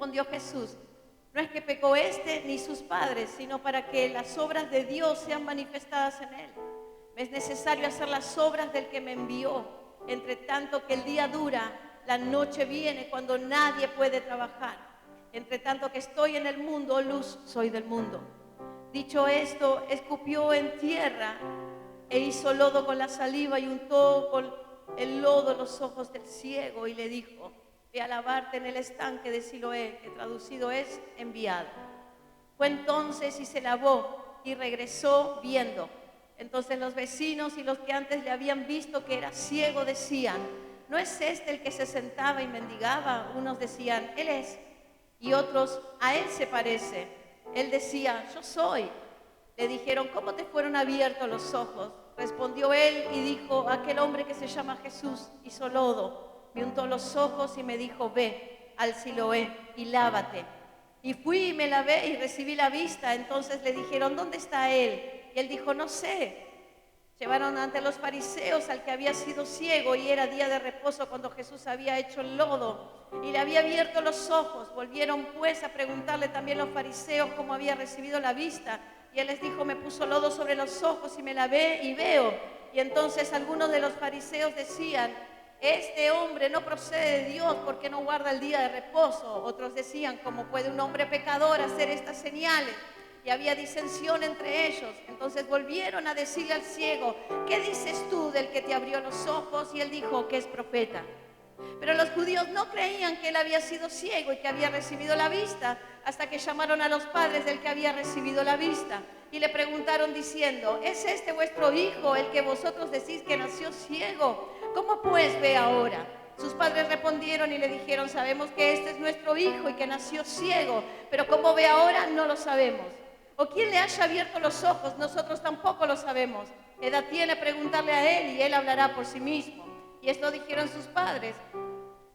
Respondió Jesús: no es que pecó este ni sus padres, sino para que las obras de Dios sean manifestadas en él. Me es necesario hacer las obras del que me envió. Entre tanto que el día dura, la noche viene cuando nadie puede trabajar. Entre tanto que estoy en el mundo, luz soy del mundo. Dicho esto, escupió en tierra e hizo lodo con la saliva y untó con el lodo los ojos del ciego y le dijo: ve a lavarte en el estanque de Siloé, que traducido es enviado. Fue entonces y se lavó y regresó viendo. Entonces los vecinos y los que antes le habían visto que era ciego decían: ¿no es este el que se sentaba y mendigaba? Unos decían: él es, y otros: a él se parece. Él decía: yo soy. Le dijeron: ¿cómo te fueron abiertos los ojos? Respondió él y dijo: aquel hombre que se llama Jesús hizo lodo, me untó los ojos y me dijo: ve al Siloé y lávate. Y fui y me lavé y recibí la vista. Entonces le dijeron: ¿dónde está él? Y él dijo: no sé. Llevaron ante los fariseos al que había sido ciego, y era día de reposo cuando Jesús había hecho el lodo y le había abierto los ojos. Volvieron pues a preguntarle también los fariseos cómo había recibido la vista. Y él les dijo: me puso lodo sobre los ojos y me lavé y veo. Y entonces algunos de los fariseos decían: este hombre no procede de Dios porque no guarda el día de reposo. Otros decían: ¿cómo puede un hombre pecador hacer estas señales? Y había disensión entre ellos. Entonces volvieron a decirle al ciego: ¿qué dices tú del que te abrió los ojos? Y él dijo que es profeta. Pero los judíos no creían que él había sido ciego y que había recibido la vista, hasta que llamaron a los padres del que había recibido la vista y le preguntaron diciendo: ¿es este vuestro hijo, el que vosotros decís que nació ciego? ¿Cómo pues ve ahora? Sus padres respondieron y le dijeron: sabemos que este es nuestro hijo y que nació ciego, pero cómo ve ahora no lo sabemos. ¿O quién le haya abierto los ojos? Nosotros tampoco lo sabemos. Edad tiene preguntarle a él y él hablará por sí mismo. Y esto dijeron sus padres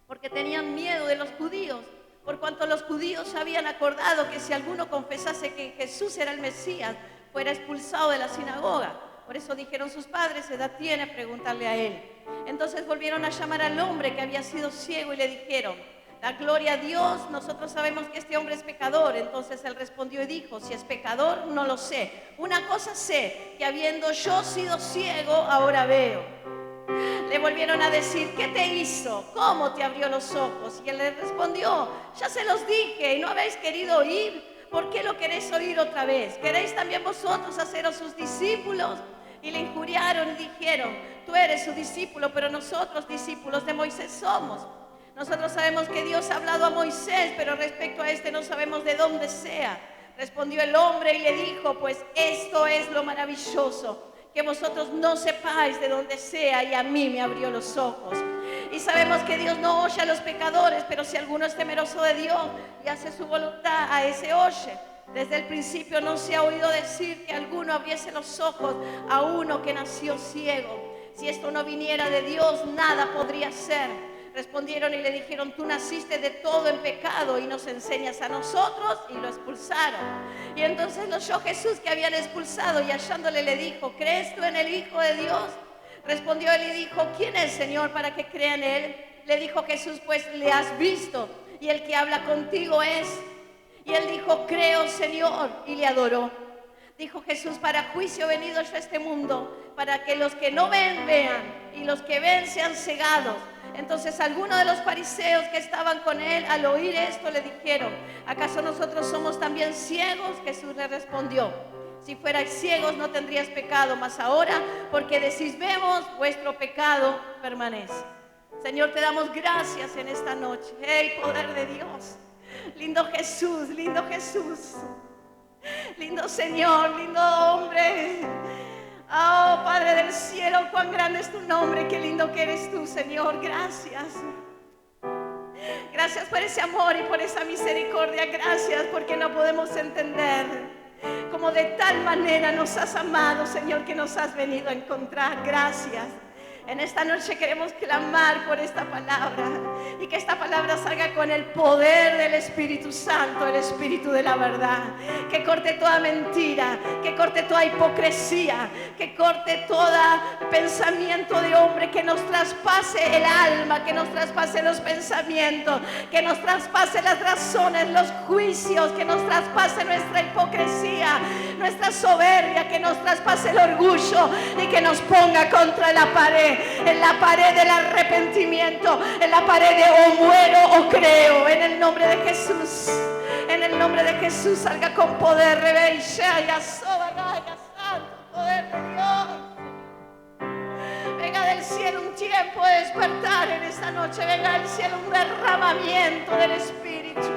porque tenían miedo de los judíos, por cuanto los judíos habían acordado que si alguno confesase que Jesús era el Mesías, fuera expulsado de la sinagoga. Por eso dijeron sus padres: edad tiene preguntarle a él. Entonces volvieron a llamar al hombre que había sido ciego y le dijeron: da gloria a Dios, nosotros sabemos que este hombre es pecador. Entonces él respondió y dijo: si es pecador, no lo sé. Una cosa sé, que habiendo yo sido ciego, ahora veo. Le volvieron a decir: ¿qué te hizo? ¿Cómo te abrió los ojos? Y él les respondió: ya se los dije y no habéis querido oír. ¿Por qué lo queréis oír otra vez? ¿Queréis también vosotros haceros sus discípulos? Y le injuriaron y dijeron: tú eres su discípulo, pero nosotros discípulos de Moisés somos. Nosotros sabemos que Dios ha hablado a Moisés, pero respecto a este no sabemos de dónde sea. Respondió el hombre y le dijo: pues esto es lo maravilloso, que vosotros no sepáis de dónde sea, y a mí me abrió los ojos. Y sabemos que Dios no oye a los pecadores, pero si alguno es temeroso de Dios y hace su voluntad, a ese oye. Desde el principio no se ha oído decir que alguno abriese los ojos a uno que nació ciego. Si esto no viniera de Dios, nada podría ser. Respondieron y le dijeron: tú naciste de todo en pecado y nos enseñas a nosotros. Y lo expulsaron. Y entonces lo oyó Jesús que habían expulsado, y hallándole le dijo: ¿crees tú en el Hijo de Dios? Respondió él y dijo: ¿quién es, Señor, para que crea en él? Le dijo Jesús: pues le has visto, y el que habla contigo es. Y él dijo: creo, Señor, y le adoró. Dijo Jesús: para juicio he venido yo a este mundo, para que los que no ven, vean, y los que ven sean cegados. Entonces algunos de los fariseos que estaban con él, al oír esto, le dijeron: ¿acaso nosotros somos también ciegos? Jesús le respondió: si fuerais ciegos no tendrías pecado, mas ahora, porque decís vemos, vuestro pecado permanece. Señor, te damos gracias en esta noche. ¡Hey, poder de Dios! Lindo Jesús, lindo Jesús. Lindo Señor, lindo hombre. Oh, Padre del cielo, cuán grande es tu nombre, qué lindo que eres tú, Señor. Gracias. Gracias por ese amor y por esa misericordia. Gracias porque no podemos entender cómo de tal manera nos has amado, Señor, que nos has venido a encontrar. Gracias. En esta noche queremos clamar por esta palabra. Y que esta palabra salga con el poder del Espíritu Santo, el Espíritu de la verdad. Que corte toda mentira, que corte toda hipocresía, que corte todo pensamiento de hombre, que nos traspase el alma, que nos traspase los pensamientos, que nos traspase las razones, los juicios, que nos traspase nuestra hipocresía, nuestra soberbia, que nos traspase el orgullo y que nos ponga contra la pared, en la pared del arrepentimiento, en la pared de o muero o creo, en el nombre de Jesús. En el nombre de Jesús salga con poder, santo poder de Dios. Venga del cielo un tiempo de despertar en esta noche. Venga del cielo un derramamiento del Espíritu.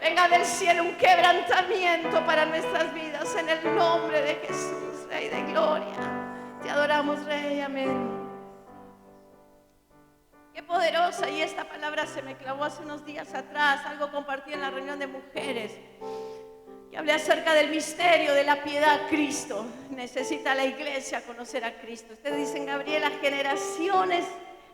Venga del cielo un quebrantamiento para nuestras vidas en el nombre de Jesús, Rey de gloria. Te adoramos, Rey, amén. Qué poderosa, y esta palabra se me clavó hace unos días atrás. Algo compartí en la reunión de mujeres, que hablé acerca del misterio de la piedad a Cristo. Necesita la iglesia conocer a Cristo. Ustedes dicen, Gabriela, generaciones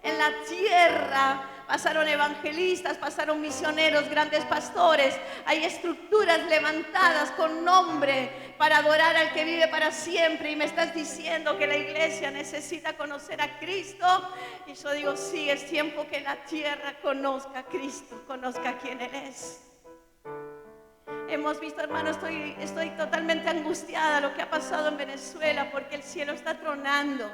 en la tierra pasaron evangelistas, pasaron misioneros, grandes pastores. Hay estructuras levantadas con nombre para adorar al que vive para siempre. Y me estás diciendo que la iglesia necesita conocer a Cristo. Y yo digo, sí, es tiempo que la tierra conozca a Cristo, conozca quién Él es. Hemos visto, hermano, estoy totalmente angustiada lo que ha pasado en Venezuela, porque el cielo está tronando.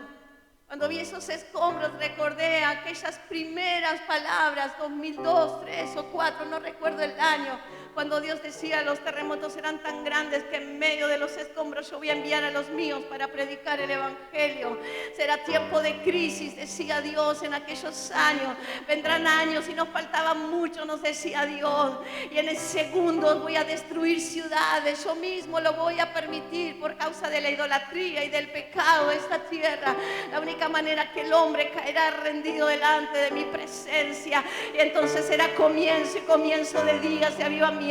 Cuando vi esos escombros recordé aquellas primeras palabras, 2002, 2003 o 2004, no recuerdo el año, cuando Dios decía los terremotos serán tan grandes que en medio de los escombros yo voy a enviar a los míos para predicar el evangelio. Será tiempo de crisis, decía Dios en aquellos años. Vendrán años y nos faltaba mucho, nos decía Dios. Y en segundos voy a destruir ciudades, yo mismo lo voy a permitir por causa de la idolatría y del pecado de esta tierra. La única manera que el hombre caerá rendido delante de mi presencia. Y entonces será comienzo de días de avivamiento,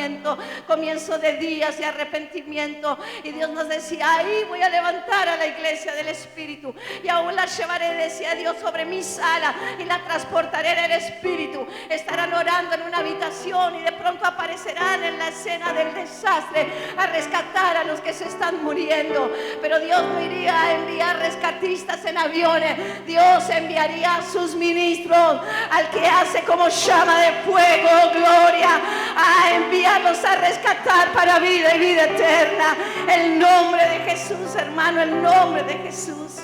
comienzo de días de arrepentimiento. Y Dios nos decía, ahí voy a levantar a la iglesia del Espíritu, y aún la llevaré, decía Dios, sobre mi sala, y la transportaré en el Espíritu. Estarán orando en una habitación y de pronto aparecerán en la escena del desastre a rescatar a los que se están muriendo. Pero Dios no iría a enviar rescatistas en aviones. Dios enviaría a sus ministros, al que hace como llama de fuego, gloria, a enviarlos a rescatar para vida y vida eterna. El nombre de Jesús, hermano, el nombre de Jesús.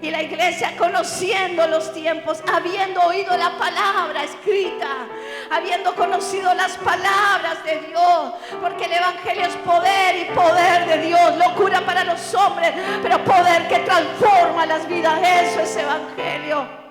Y la iglesia, conociendo los tiempos, habiendo oído la palabra escrita, habiendo conocido las palabras de Dios, porque el evangelio es poder, y poder de Dios, locura para los hombres, pero poder que transforma las vidas. Eso es evangelio.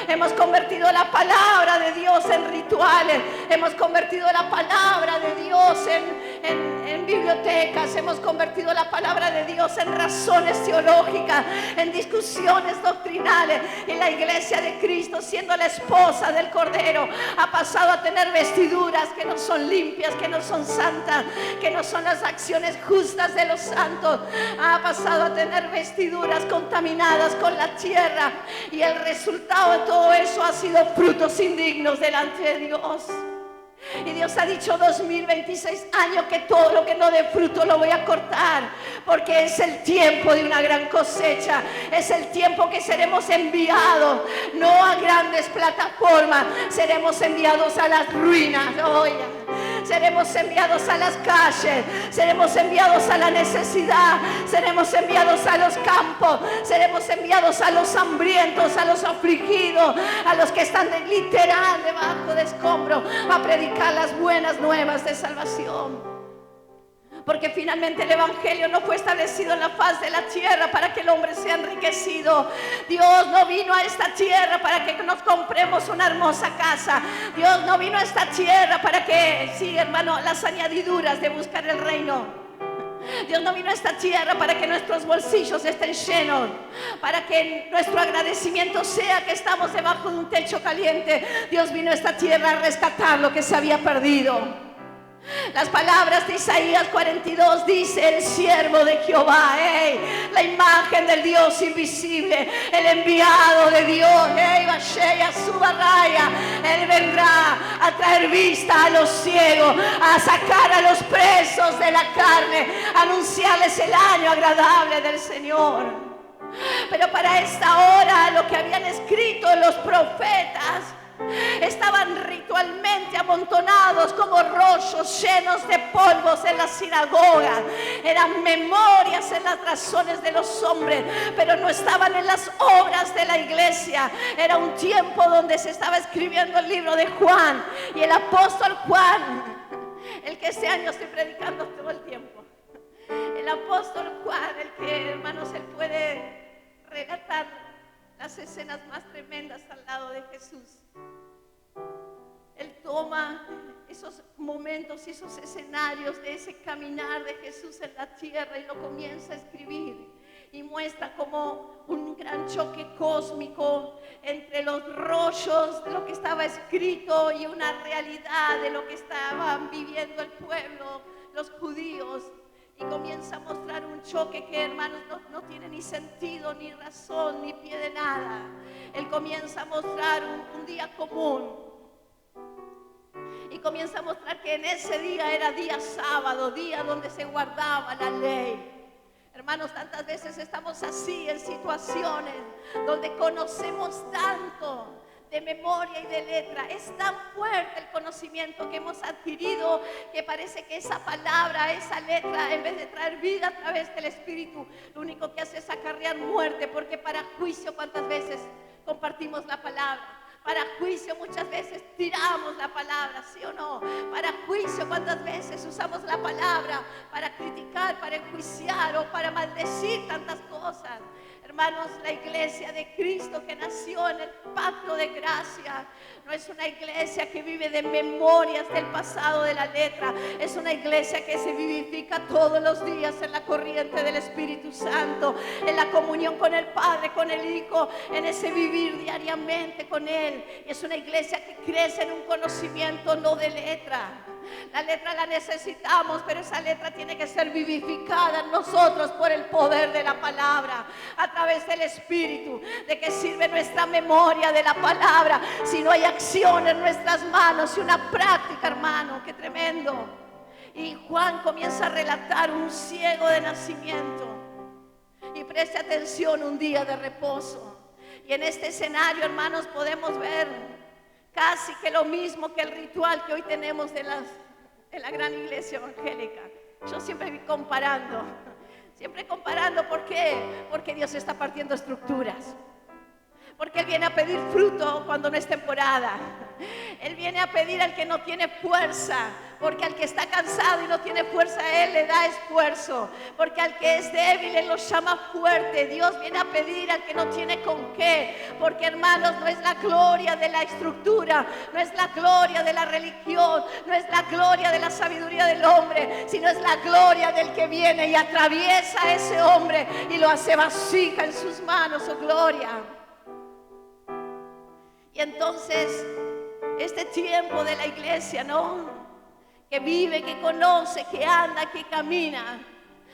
Hemos convertido la palabra de Dios en rituales, hemos convertido la palabra de Dios en bibliotecas, hemos convertido la palabra de Dios en razones teológicas, en discusiones doctrinales. Y la iglesia de Cristo, siendo la esposa del Cordero, ha pasado a tener vestiduras que no son limpias, que no son santas, que no son las acciones justas de los santos. Ha pasado a tener vestiduras contaminadas con la tierra, y el resultado de todo eso ha sido frutos indignos delante de Dios. Y Dios ha dicho 2026 años que todo lo que no dé fruto lo voy a cortar, porque es el tiempo de una gran cosecha. Es el tiempo que seremos enviados, no a grandes plataformas, seremos enviados a las ruinas. Seremos enviados a las calles, seremos enviados a la necesidad, seremos enviados a los campos, seremos enviados a los hambrientos, a los afligidos, a los que están literal debajo de escombros, a predicar las buenas nuevas de salvación. Porque finalmente el evangelio no fue establecido en la faz de la tierra para que el hombre sea enriquecido. Dios no vino a esta tierra para que nos compremos una hermosa casa. Dios no vino a esta tierra para que, sí, hermano, las añadiduras de buscar el reino. Dios no vino a esta tierra para que nuestros bolsillos estén llenos, para que nuestro agradecimiento sea que estamos debajo de un techo caliente. Dios vino a esta tierra a rescatar lo que se había perdido. Las palabras de Isaías 42 dice: el siervo de Jehová, la imagen del Dios invisible, el enviado de Dios, Él vendrá a traer vista a los ciegos, a sacar a los presos de la carne, a anunciarles el año agradable del Señor. Pero para esta hora, lo que habían escrito los profetas estaban ritualmente amontonados como rollos llenos de polvos en las sinagogas. Eran memorias en las razones de los hombres, pero no estaban en las obras de la iglesia. Era un tiempo donde se estaba escribiendo el libro de Juan, y el apóstol Juan, el que este año estoy predicando todo el tiempo, el apóstol Juan, el que, hermanos, él puede relatar las escenas más tremendas al lado de Jesús. Él toma esos momentos y esos escenarios de ese caminar de Jesús en la tierra y lo comienza a escribir, y muestra como un gran choque cósmico entre los rollos de lo que estaba escrito y una realidad de lo que estaban viviendo el pueblo, los judíos. Y comienza a mostrar un choque que, hermanos, no tiene ni sentido, ni razón, ni pie de nada. Él comienza a mostrar un día común. Y comienza a mostrar que en ese día era día sábado, día donde se guardaba la ley. Hermanos, tantas veces estamos así en situaciones donde conocemos tanto de memoria y de letra. Es tan fuerte el conocimiento que hemos adquirido que parece que esa palabra, esa letra, en vez de traer vida a través del Espíritu, lo único que hace es acarrear muerte, porque para juicio, ¿cuántas veces compartimos la palabra? Para juicio muchas veces tiramos la palabra, ¿sí o no? Para juicio, ¿cuántas veces usamos la palabra para criticar, para enjuiciar o para maldecir tantas cosas? Hermanos, la iglesia de Cristo que nació en el pacto de gracia no es una iglesia que vive de memorias del pasado de la letra. Es una iglesia que se vivifica todos los días en la corriente del Espíritu Santo, en la comunión con el Padre, con el Hijo, en ese vivir diariamente con Él. Y es una iglesia que crece en un conocimiento no de letra. La letra la necesitamos, pero esa letra tiene que ser vivificada en nosotros por el poder de la palabra, a través del Espíritu. ¿De qué sirve nuestra memoria de la palabra si no hay acción en nuestras manos y una práctica, hermano? ¡Qué tremendo! Y Juan comienza a relatar un ciego de nacimiento. Y preste atención, un día de reposo. Y en este escenario, hermanos, podemos ver casi que lo mismo que el ritual que hoy tenemos en la gran iglesia evangélica. Yo siempre vi comparando, ¿por qué? Porque Dios está partiendo estructuras. Porque Él viene a pedir fruto cuando no es temporada. Él viene a pedir al que no tiene fuerza, porque al que está cansado y no tiene fuerza, Él le da esfuerzo. Porque al que es débil, Él lo llama fuerte. Dios viene a pedir al que no tiene con qué. Porque, hermanos, no es la gloria de la estructura, no es la gloria de la religión, no es la gloria de la sabiduría del hombre, sino es la gloria del que viene y atraviesa a ese hombre y lo hace vasija en sus manos, oh gloria. Y entonces, este tiempo de la iglesia, ¿no? Que vive, que conoce, que anda, que camina,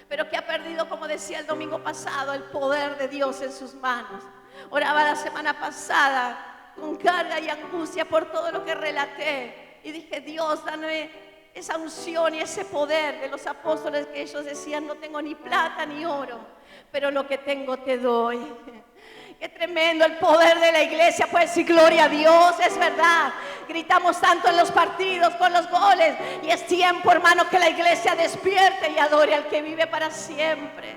pero que ha perdido, como decía el domingo pasado, el poder de Dios en sus manos. Oraba la semana pasada con carga y angustia por todo lo que relaté. Y dije: Dios, dame esa unción y ese poder de los apóstoles, que ellos decían: no tengo ni plata ni oro, pero lo que tengo te doy. Qué tremendo el poder de la iglesia. Puede decir gloria a Dios, es verdad. Gritamos tanto en los partidos con los goles, y es tiempo, hermano, que la iglesia despierte y adore al que vive para siempre.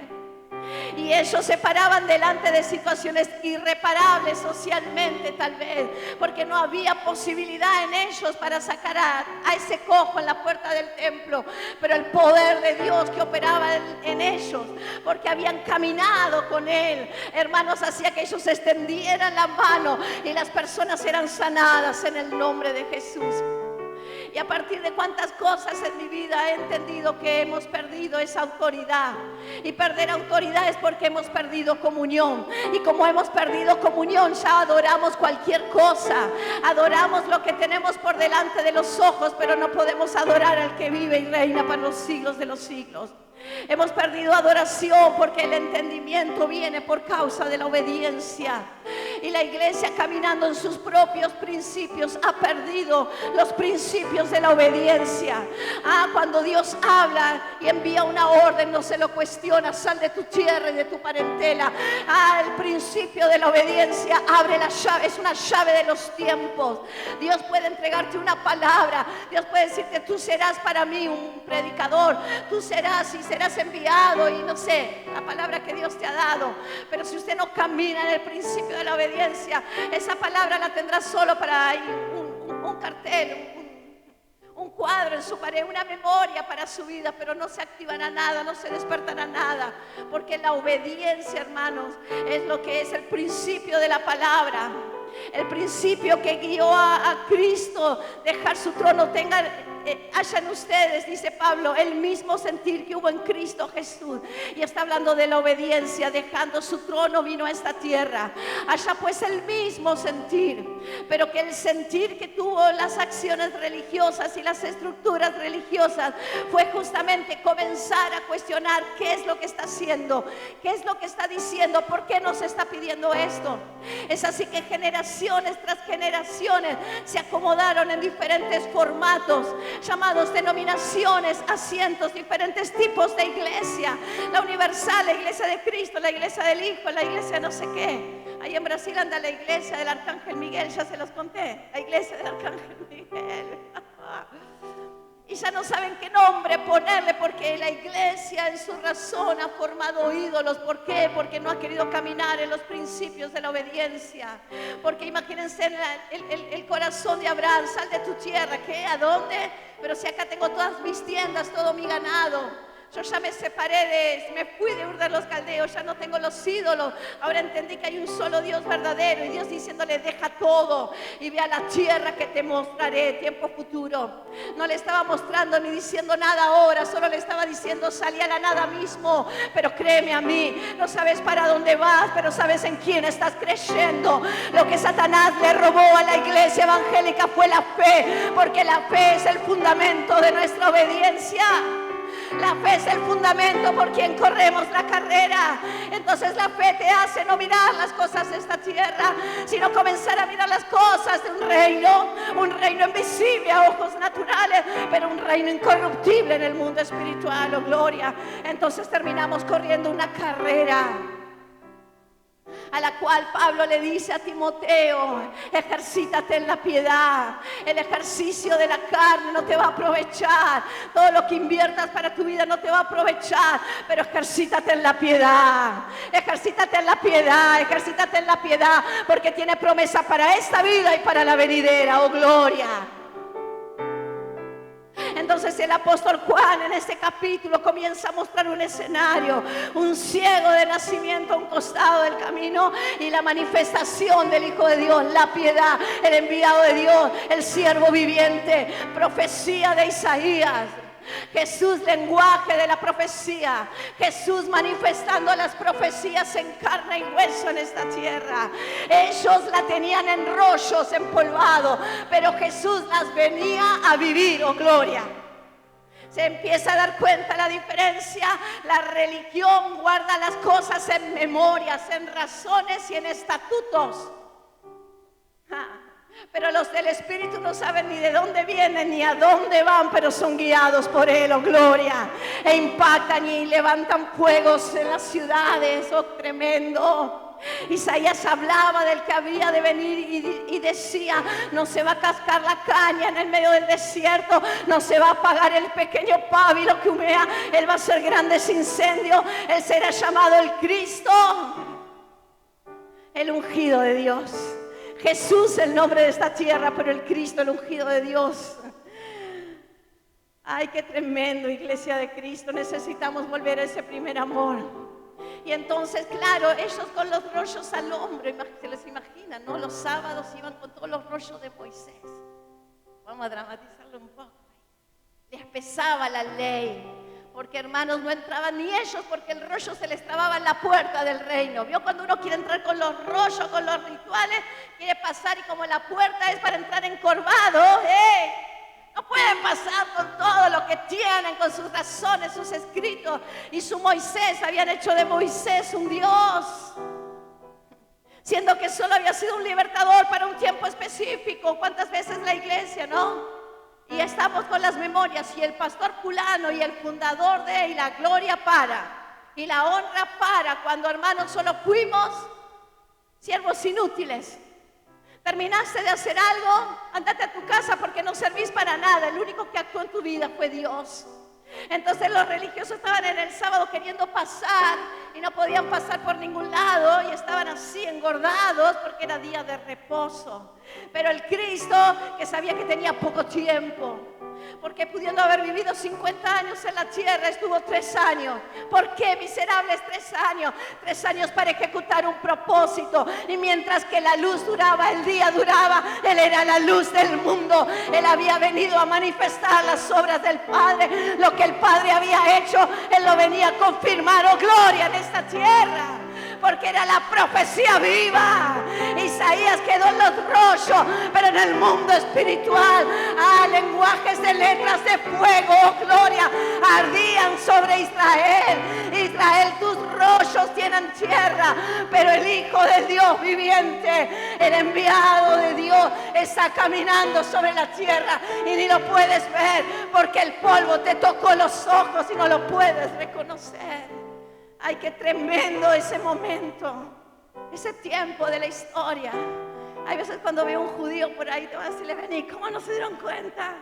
Y ellos se paraban delante de situaciones irreparables socialmente, tal vez, porque no había posibilidad en ellos para sacar a ese cojo en la puerta del templo. Pero el poder de Dios que operaba en ellos, porque habían caminado con Él, hermanos, hacía que ellos extendieran la mano y las personas eran sanadas en el nombre de Jesús. Y a partir de cuántas cosas en mi vida he entendido que hemos perdido esa autoridad. Y perder autoridad es porque hemos perdido comunión. Y como hemos perdido comunión, ya adoramos cualquier cosa. Adoramos lo que tenemos por delante de los ojos, pero no podemos adorar al que vive y reina para los siglos de los siglos. Hemos perdido adoración porque el entendimiento viene por causa de la obediencia. Y la iglesia, caminando en sus propios principios, ha perdido los principios de la obediencia. Cuando Dios habla y envía una orden, no se lo cuestiona. Sal de tu tierra y de tu parentela. El principio de la obediencia abre la llave, es una llave de los tiempos. Dios puede entregarte una palabra. Dios puede decirte: tú serás para mí un predicador, tú serás enviado, y no sé, la palabra que Dios te ha dado. Pero si usted no camina en el principio de la obediencia, esa palabra la tendrá solo para un cartel, un cuadro en su pared, una memoria para su vida, pero no se activará nada, no se despertará nada, porque la obediencia, hermanos, es lo que es el principio de la palabra. El principio que guió a Cristo dejar su trono. Hayan ustedes, dice Pablo, el mismo sentir que hubo en Cristo Jesús. Y está hablando de la obediencia. Dejando su trono vino a esta tierra. Haya pues el mismo sentir, pero que el sentir que tuvo las acciones religiosas y las estructuras religiosas fue justamente comenzar a cuestionar qué es lo que está haciendo, qué es lo que está diciendo, por qué nos está pidiendo esto. Es así que generaciones tras generaciones se acomodaron en diferentes formatos, llamados denominaciones, asientos, diferentes tipos de iglesia. La universal, la iglesia de Cristo, la iglesia del Hijo, la iglesia no sé qué. Ahí en Brasil anda la iglesia del Arcángel Miguel, ya se los conté, la iglesia del Arcángel Miguel. Y ya no saben qué nombre ponerle, porque la iglesia en su razón ha formado ídolos. ¿Por qué? Porque no ha querido caminar en los principios de la obediencia. Porque imagínense el corazón de Abraham: sal de tu tierra. ¿Qué? ¿A dónde? Pero si acá tengo todas mis tiendas, todo mi ganado. Yo ya me separé me fui de Ur de los Caldeos, ya no tengo los ídolos. Ahora entendí que hay un solo Dios verdadero. Y Dios diciéndole: deja todo y ve a la tierra que te mostraré, tiempo futuro. No le estaba mostrando ni diciendo nada ahora, solo le estaba diciendo: salí a la nada mismo, pero créeme a mí. No sabes para dónde vas, pero sabes en quién estás creyendo. Lo que Satanás le robó a la iglesia evangélica fue la fe, porque la fe es el fundamento de nuestra obediencia. La fe es el fundamento por quien corremos la carrera. Entonces la fe te hace no mirar las cosas de esta tierra, sino comenzar a mirar las cosas de un reino invisible a ojos naturales, pero un reino incorruptible en el mundo espiritual. Oh, gloria. Entonces terminamos corriendo una carrera a la cual Pablo le dice a Timoteo: ejercítate en la piedad. El ejercicio de la carne no te va a aprovechar. Todo lo que inviertas para tu vida no te va a aprovechar, pero ejercítate en la piedad. Ejercítate en la piedad, ejercítate en la piedad, porque tiene promesa para esta vida y para la venidera. Oh, gloria. Entonces el apóstol Juan en este capítulo comienza a mostrar un escenario: un ciego de nacimiento a un costado del camino, y la manifestación del Hijo de Dios, la piedad, el enviado de Dios, el siervo viviente, profecía de Isaías. Jesús, lenguaje de la profecía. Jesús manifestando las profecías en carne y hueso en esta tierra. Ellos la tenían en rollos, empolvados, pero Jesús las venía a vivir. Oh, gloria. Se empieza a dar cuenta la diferencia. La religión guarda las cosas en memorias, en razones y en estatutos. Pero los del Espíritu no saben ni de dónde vienen ni a dónde van, pero son guiados por Él. Oh, gloria. E impactan y levantan fuegos en las ciudades. Oh, tremendo. Isaías hablaba del que había de venir y decía: no se va a cascar la caña en el medio del desierto, no se va a apagar el pequeño pábilo que humea. Él va a hacer grandes incendios. Él será llamado el Cristo, el ungido de Dios. Jesús, el nombre de esta tierra, pero el Cristo, el ungido de Dios. Ay, qué tremendo, iglesia de Cristo. Necesitamos volver a ese primer amor. Y entonces, claro, ellos con los rollos al hombro, se les imaginan, ¿no? Los sábados iban con todos los rollos de Moisés. Vamos a dramatizarlo un poco. Les pesaba la ley, porque hermanos no entraban ni ellos, porque el rollo se les trababa en la puerta del reino. ¿Vio cuando uno quiere entrar con los rollos, con los rituales? Quiere pasar y como la puerta es para entrar encorvado, no pueden pasar con todo lo que tienen, con sus razones, sus escritos. Y su Moisés, habían hecho de Moisés un Dios, siendo que solo había sido un libertador para un tiempo específico. ¿Cuántas veces la iglesia, no? Y estamos con las memorias, y el pastor fulano y el fundador de, y la gloria para, y la honra para, cuando hermanos solo fuimos siervos inútiles. Terminaste de hacer algo, andate a tu casa porque no servís para nada. El único que actuó en tu vida fue Dios. Entonces los religiosos estaban en el sábado queriendo pasar y no podían pasar por ningún lado, y estaban así engordados porque era día de reposo. Pero el Cristo, que sabía que tenía poco tiempo, porque pudiendo haber vivido 50 años en la tierra, estuvo 3 años. ¿Por qué, miserables, 3 años? 3 años para ejecutar un propósito. Y mientras que la luz duraba, el día duraba, Él era la luz del mundo. Él había venido a manifestar las obras del Padre. Lo que el Padre había hecho, Él lo venía a confirmar. ¡Oh, gloria en esta tierra! Porque era la profecía viva. Isaías quedó en los rollos, pero en el mundo espiritual, lenguajes de letras de fuego, oh gloria, ardían sobre Israel. Israel, tus rollos tienen tierra, pero el Hijo de Dios viviente, el enviado de Dios, está caminando sobre la tierra y ni lo puedes ver, porque el polvo te tocó los ojos y no lo puedes reconocer. Ay, qué tremendo ese momento, ese tiempo de la historia. Hay veces cuando veo un judío por ahí, te voy a decirle, vení, ¿cómo no se dieron cuenta?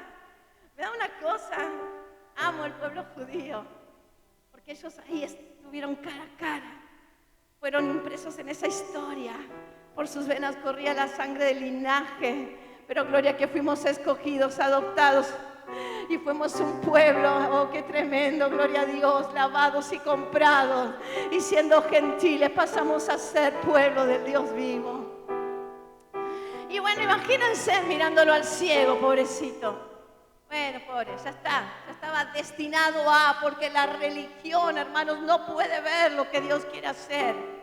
Me da una cosa, amo el pueblo judío, porque ellos ahí estuvieron cara a cara, fueron impresos en esa historia, por sus venas corría la sangre del linaje, pero gloria que fuimos escogidos, adoptados, y fuimos un pueblo, oh qué tremendo, gloria a Dios, lavados y comprados, y siendo gentiles pasamos a ser pueblo del Dios vivo. Y bueno, imagínense mirándolo al ciego, pobrecito. Bueno, pobre, ya estaba destinado a, porque la religión, hermanos, no puede ver lo que Dios quiere hacer.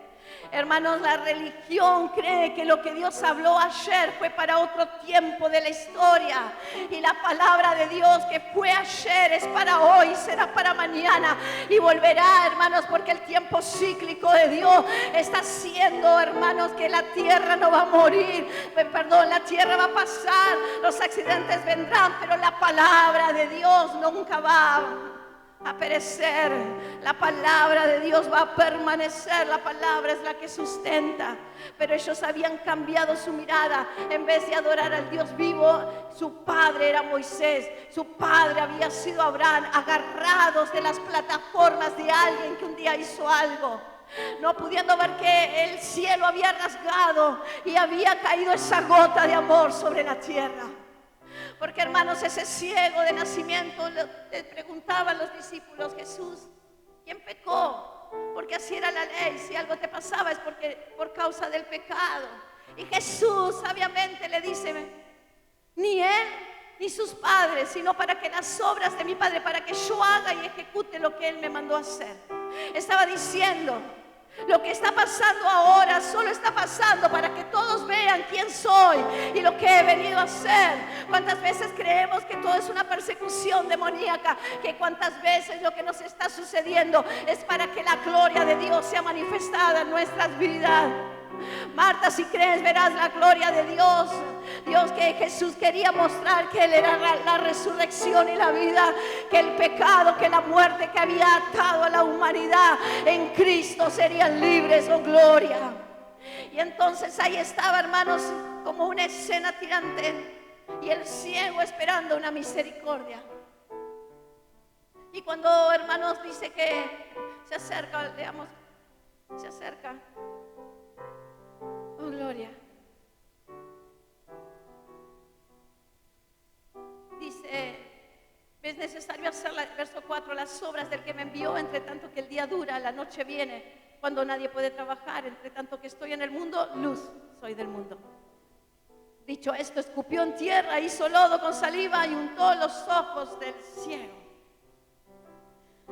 Hermanos, la religión cree que lo que Dios habló ayer fue para otro tiempo de la historia. Y la palabra de Dios que fue ayer es para hoy, será para mañana y volverá, hermanos, porque el tiempo cíclico de Dios está haciendo, hermanos, que la tierra no va a morir. Perdón, la tierra va a pasar, los accidentes vendrán, pero la palabra de Dios nunca va a perecer. La palabra de Dios va a permanecer. La palabra es la que sustenta. Pero ellos habían cambiado su mirada. En vez de adorar al Dios vivo, su padre era Moisés, su padre había sido Abraham, agarrados de las plataformas de alguien que un día hizo algo, no pudiendo ver que el cielo había rasgado y había caído esa gota de amor sobre la tierra. Porque, hermanos, ese ciego de nacimiento, le preguntaban los discípulos, Jesús, ¿quién pecó? Porque así era la ley, si algo te pasaba es porque por causa del pecado. Y Jesús sabiamente le dice, ni él ni sus padres, sino para que las obras de mi Padre, para que yo haga y ejecute lo que Él me mandó a hacer. Estaba diciendo, lo que está pasando ahora solo está pasando para que todos vean quién soy y lo que he venido a hacer. ¿Cuántas veces creemos que todo es una persecución demoníaca? Que cuántas veces lo que nos está sucediendo es para que la gloria de Dios sea manifestada en nuestras vidas. Marta, si crees verás la gloria de Dios. Dios, que Jesús quería mostrar que Él era la resurrección y la vida, que el pecado, que la muerte que había atado a la humanidad en Cristo serían libres, oh gloria. Y entonces ahí estaba, hermanos, como una escena tirante, y el ciego esperando una misericordia. Y cuando, hermanos, dice que se acerca, leamos, se acerca. Oh, gloria. Dice, es necesario hacer, verso 4, las obras del que me envió, entre tanto que el día dura, la noche viene, cuando nadie puede trabajar, entre tanto que estoy en el mundo, luz soy del mundo. Dicho esto, escupió en tierra, hizo lodo con saliva y untó los ojos del ciego.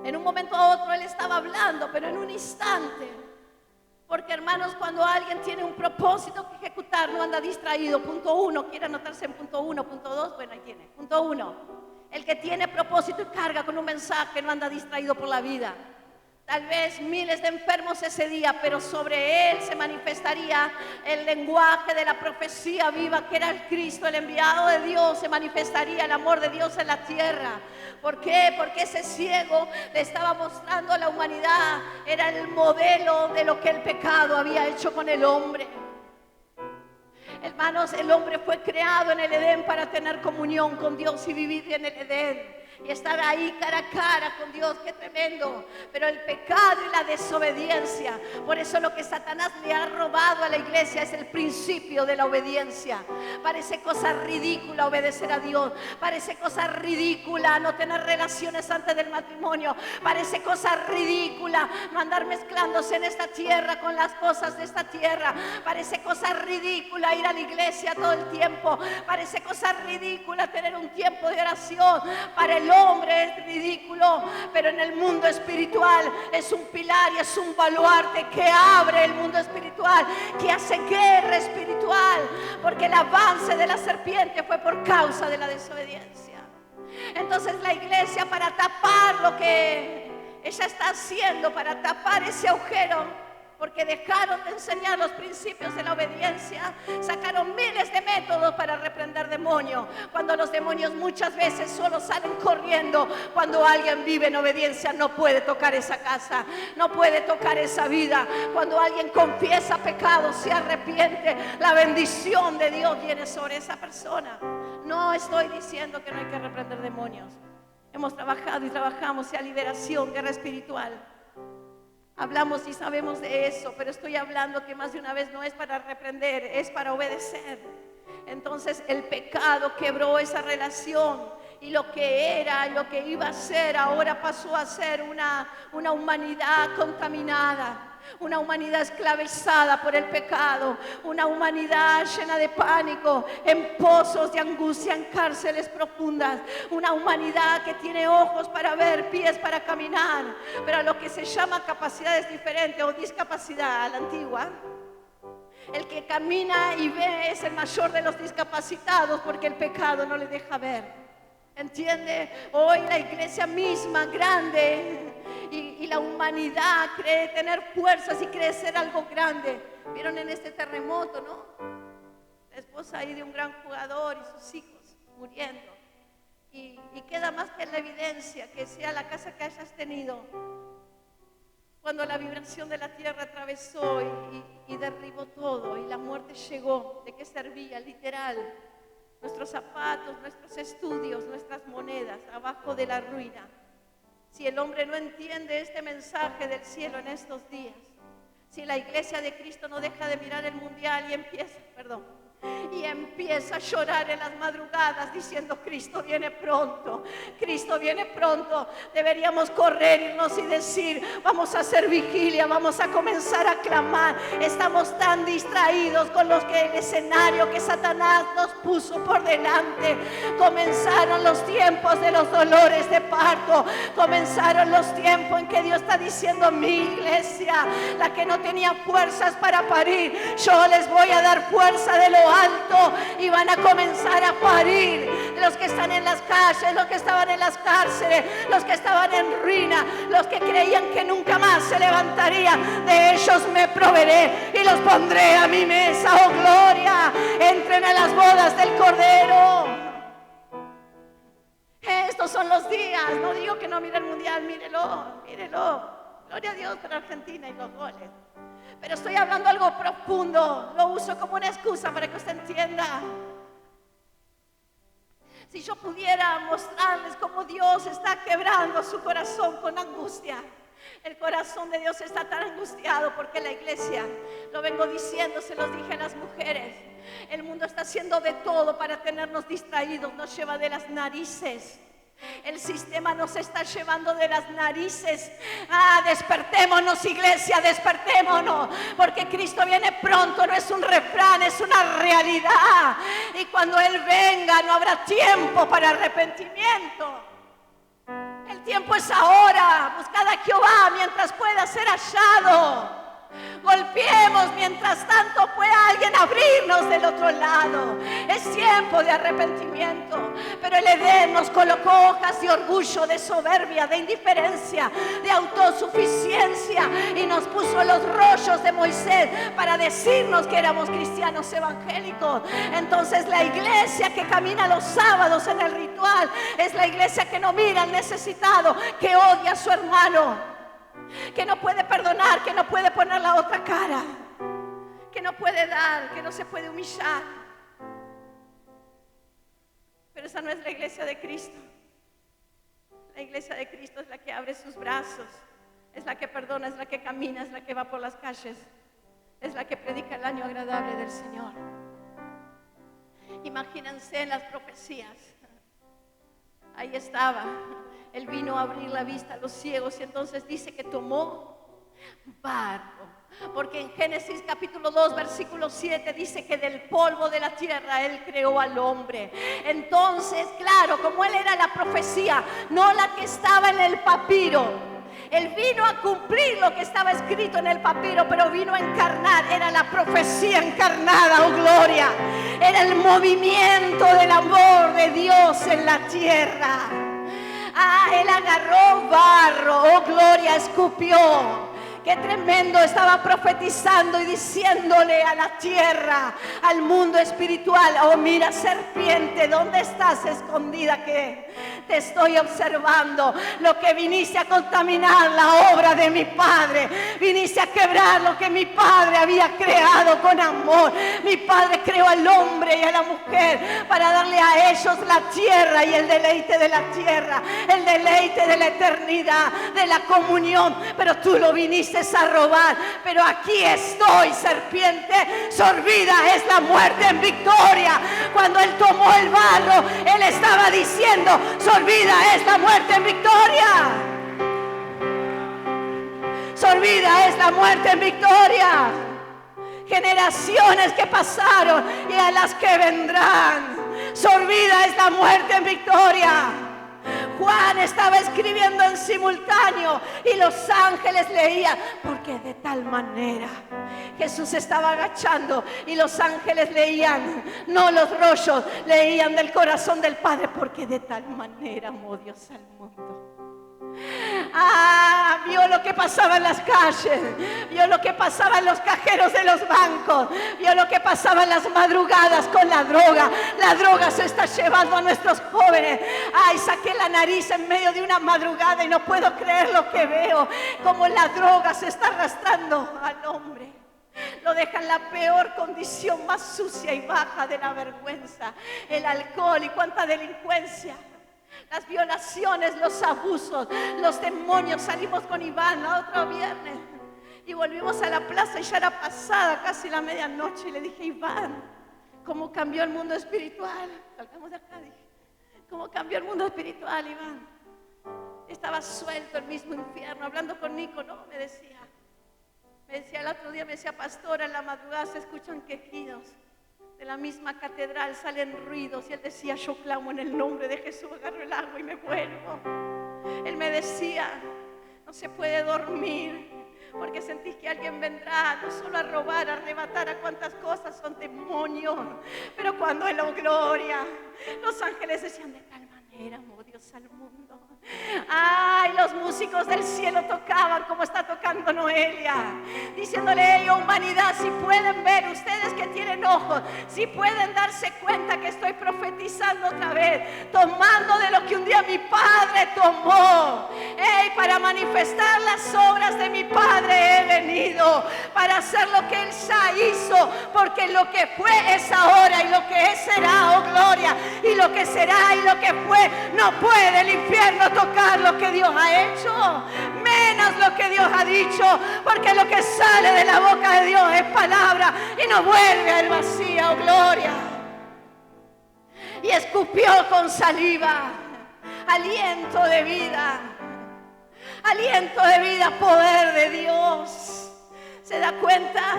En un momento a otro él estaba hablando, pero en un instante. Porque, hermanos, cuando alguien tiene un propósito que ejecutar, no anda distraído. Punto 1, quiere anotarse en punto 1, punto 2, bueno, ahí tiene. Punto 1, el que tiene propósito y carga con un mensaje no anda distraído por la vida. Tal vez miles de enfermos ese día, pero sobre él se manifestaría el lenguaje de la profecía viva, que era el Cristo, el enviado de Dios. Se manifestaría el amor de Dios en la tierra. ¿Por qué? Porque ese ciego le estaba mostrando a la humanidad, era el modelo de lo que el pecado había hecho con el hombre. Hermanos, el hombre fue creado en el Edén para tener comunión con Dios y vivir en el Edén. Y estar ahí cara a cara con Dios, qué tremendo. Pero el pecado y la desobediencia, por eso lo que Satanás le ha robado a la iglesia es el principio de la obediencia. Parece cosa ridícula obedecer a Dios. Parece cosa ridícula no tener relaciones antes del matrimonio. Parece cosa ridícula no andar mezclándose en esta tierra con las cosas de esta tierra. Parece cosa ridícula ir a la iglesia todo el tiempo. Parece cosa ridícula tener un tiempo de oración. Para el hombre es ridículo, pero en el mundo espiritual es un pilar y es un baluarte que abre el mundo espiritual, que hace guerra espiritual, porque el avance de la serpiente fue por causa de la desobediencia. Entonces la iglesia, para tapar lo que ella está haciendo, para tapar ese agujero, porque dejaron de enseñar los principios de la obediencia, sacaron miles de métodos para reprender demonios, cuando los demonios muchas veces solo salen corriendo. Cuando alguien vive en obediencia no puede tocar esa casa, no puede tocar esa vida. Cuando alguien confiesa pecado, se arrepiente, la bendición de Dios viene sobre esa persona. No estoy diciendo que no hay que reprender demonios. Hemos trabajado y trabajamos en liberación, guerra espiritual. Hablamos y sabemos de eso, pero estoy hablando que más de una vez no es para reprender, es para obedecer. Entonces el pecado quebró esa relación, y lo que era, lo que iba a ser, ahora pasó a ser una humanidad contaminada. Una humanidad esclavizada por el pecado, una humanidad llena de pánico, en pozos de angustia, en cárceles profundas, una humanidad que tiene ojos para ver, pies para caminar, pero a lo que se llama capacidades diferentes o discapacidad a la antigua. El que camina y ve es el mayor de los discapacitados, porque el pecado no le deja ver. ¿Entiende? Hoy la iglesia misma, grande, y la humanidad cree tener fuerzas y cree ser algo grande. Vieron en este terremoto, ¿no? La esposa ahí de un gran jugador y sus hijos muriendo. Y queda más que la evidencia que sea la casa que hayas tenido, cuando la vibración de la tierra atravesó y derribó todo, y la muerte llegó, ¿de qué servía? Literal. Nuestros zapatos, nuestros estudios, nuestras monedas, abajo de la ruina. Si el hombre no entiende este mensaje del cielo en estos días, si la iglesia de Cristo no deja de mirar el mundial y empieza a llorar en las madrugadas diciendo: Cristo viene pronto, Cristo viene pronto, deberíamos correr, irnos y decir: vamos a hacer vigilia, vamos a comenzar a clamar. Estamos tan distraídos con el escenario que Satanás nos puso por delante. Comenzaron los tiempos de los dolores de parto, comenzaron los tiempos en que Dios está diciendo: mi iglesia, la que no tenía fuerzas para parir, yo les voy a dar fuerza de lo alto y van a comenzar a parir. Los que están en las calles, los que estaban en las cárceles, los que estaban en ruina, los que creían que nunca más se levantarían, de ellos me proveeré y los pondré a mi mesa. Oh gloria, entren a las bodas del Cordero. Estos son los días. No digo que no mire el mundial, mírelo, mírelo. Gloria a Dios por Argentina y los goles. Pero estoy hablando algo profundo. Lo uso como una excusa para que usted entienda. Si yo pudiera mostrarles cómo Dios está quebrando su corazón con angustia. El corazón de Dios está tan angustiado porque la iglesia, lo vengo diciendo, se los dije a las mujeres, el mundo está haciendo de todo para tenernos distraídos, nos lleva de las narices. El sistema nos está llevando de las narices. Despertémonos, iglesia, despertémonos, porque Cristo viene pronto. No es un refrán, es una realidad. Y cuando Él venga no habrá tiempo para arrepentimiento. El tiempo es ahora. Buscad a Jehová mientras pueda ser hallado. Golpeemos mientras tanto pueda alguien abrirnos del otro lado. Es tiempo de arrepentimiento. Pero el Edén nos colocó hojas de orgullo, de soberbia, de indiferencia, de autosuficiencia, y nos puso los rollos de Moisés para decirnos que éramos cristianos evangélicos. Entonces la iglesia que camina los sábados en el ritual es la iglesia que no mira al necesitado, que odia a su hermano, que no puede perdonar, que no puede poner la otra cara, que no puede dar, que no se puede humillar. Pero esa no es la iglesia de Cristo. La iglesia de Cristo es la que abre sus brazos, es la que perdona, es la que camina, es la que va por las calles, es la que predica el año agradable del Señor. Imagínense en las profecías. Ahí estaba. Él vino a abrir la vista a los ciegos, y entonces dice que tomó barro. Porque en Génesis capítulo 2 versículo 7 dice que del polvo de la tierra Él creó al hombre. Entonces, claro, como Él era la profecía, no la que estaba en el papiro, Él vino a cumplir lo que estaba escrito en el papiro, pero vino a encarnar. Era la profecía encarnada, oh gloria. Era el movimiento del amor de Dios en la tierra. Él agarró barro, oh gloria, escupió. Qué tremendo, estaba profetizando y diciéndole a la tierra, al mundo espiritual: oh mira, serpiente, ¿dónde estás escondida? Que te estoy observando. Lo que viniste a contaminar la obra de mi Padre, viniste a quebrar lo que mi Padre había creado con amor. Mi Padre creó al hombre y a la mujer para darle a ellos la tierra y el deleite de la tierra, el deleite de la eternidad, de la comunión. Pero tú lo viniste a robar. Pero aquí estoy, serpiente. Sorbida es la muerte en victoria. Cuando Él tomó el barro, Él estaba diciendo: sorbida es la muerte en victoria. Sorbida es la muerte en victoria. Generaciones que pasaron y a las que vendrán. Sorbida es la muerte en victoria. Juan estaba escribiendo en simultáneo y los ángeles leían, porque de tal manera. Jesús estaba agachando y los ángeles leían, no los rollos, leían del corazón del Padre, porque de tal manera amó Dios al mundo. Vio lo que pasaba en las calles, vio lo que pasaba en los cajeros de los bancos, vio lo que pasaba en las madrugadas con la droga. La droga se está llevando a nuestros jóvenes. Saqué la nariz en medio de una madrugada y no puedo creer lo que veo, como la droga se está arrastrando al hombre. Lo deja en la peor condición, más sucia y baja de la vergüenza. El alcohol y cuánta delincuencia. Las violaciones, los abusos, los demonios. Salimos con Iván el otro viernes y volvimos a la plaza y ya era pasada casi la medianoche. Y le dije: Iván, ¿cómo cambió el mundo espiritual? Salgamos de acá, dije. ¿Cómo cambió el mundo espiritual, Iván? Estaba suelto el mismo infierno. Hablando con Nico, ¿no? Me decía el otro día, me decía: pastora, en la madrugada se escuchan quejidos. De la misma catedral salen ruidos. Y él decía: yo clamo en el nombre de Jesús, agarro el agua y me vuelvo. Él me decía: no se puede dormir, porque sentís que alguien vendrá, no solo a robar, a arrebatar, a cuantas cosas, son demonios. Pero cuando Él, oh gloria, los ángeles decían: de tal manera amó Dios al mundo. Los músicos del cielo tocaban como está tocando Noelia, diciéndole: hey, humanidad, si pueden ver, ustedes que tienen ojos, si pueden darse cuenta que estoy profetizando otra vez, tomando de lo que un día mi Padre tomó. Para manifestar las obras de mi Padre he venido, para hacer lo que Él ya hizo, porque lo que fue es ahora, y lo que es será, oh gloria, y lo que será y lo que fue, no puede el infierno tocar lo que Dios ha hecho, menos lo que Dios ha dicho, porque lo que sale de la boca de Dios es palabra y no vuelve al vacío, oh gloria. Y escupió con saliva. aliento de vida. Aliento de vida, poder de Dios. ¿Se da cuenta?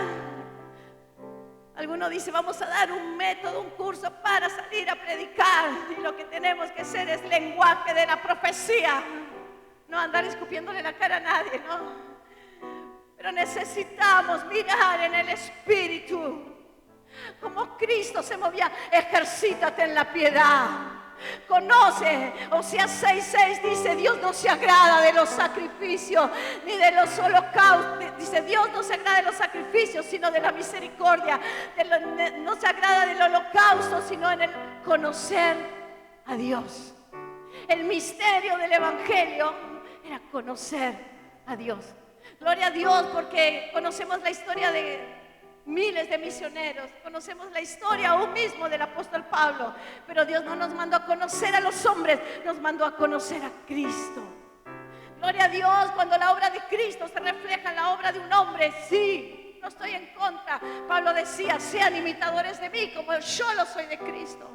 Alguno dice, vamos a dar un método, un curso para salir a predicar. Y lo que tenemos que hacer es lenguaje de la profecía. No andar escupiéndole la cara a nadie, ¿no? Pero necesitamos mirar en el Espíritu. Como Cristo se movía, ejercítate en la piedad. Conoce, Oseas 6:6 dice, Dios no se agrada de los sacrificios ni de los holocaustos. Dice, Dios no se agrada de los sacrificios, sino de la misericordia. No se agrada del holocausto, sino en el conocer a Dios. El misterio del Evangelio era conocer a Dios. Gloria a Dios, porque conocemos la historia de miles de misioneros, conocemos la historia aún mismo del apóstol Pablo, pero Dios no nos mandó a conocer a los hombres, nos mandó a conocer a Cristo. Gloria a Dios, cuando la obra de Cristo se refleja en la obra de un hombre, sí, no estoy en contra. Pablo decía, sean imitadores de mí como yo lo soy de Cristo.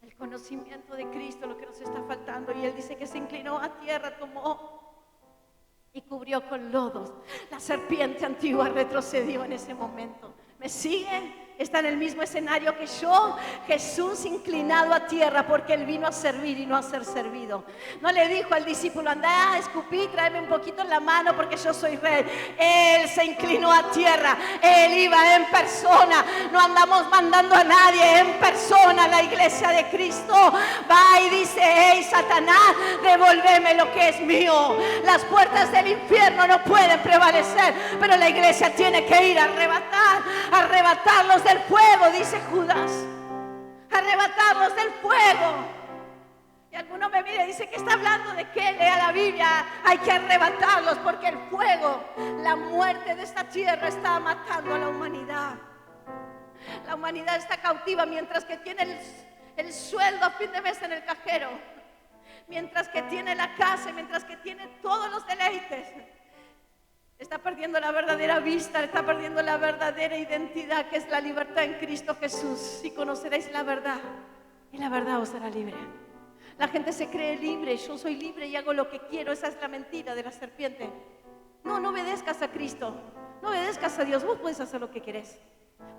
El conocimiento de Cristo, lo que nos está faltando, y él dice que se inclinó a tierra, tomó y cubrió con lodos. La serpiente antigua retrocedió en ese momento. ¿Me siguen? Está en el mismo escenario que yo. Jesús inclinado a tierra, porque Él vino a servir y no a ser servido. No le dijo al discípulo, anda, escupí, tráeme un poquito en la mano porque yo soy rey. Él se inclinó a tierra. Él iba en persona. No andamos mandando a nadie, en persona. La iglesia de Cristo va y dice, hey Satanás, devuélveme lo que es mío. Las puertas del infierno no pueden prevalecer, pero la iglesia tiene que ir a arrebatarlos del fuego, dice Judas. Arrebatarlos del fuego. Y alguno me mira y dice, ¿qué está hablando? ¿De qué? Lea la Biblia. Hay que arrebatarlos porque el fuego, la muerte de esta tierra está matando a la humanidad. La humanidad está cautiva mientras que tiene el sueldo a fin de mes en el cajero, mientras que tiene la casa, mientras que tiene todos los deleites. Está perdiendo la verdadera vista, está perdiendo la verdadera identidad, que es la libertad en Cristo Jesús. Y conoceréis la verdad, y la verdad os hará libre. La gente se cree libre, yo soy libre y hago lo que quiero. Esa es la mentira de la serpiente. No obedezcas a Cristo, no obedezcas a Dios, vos puedes hacer lo que querés.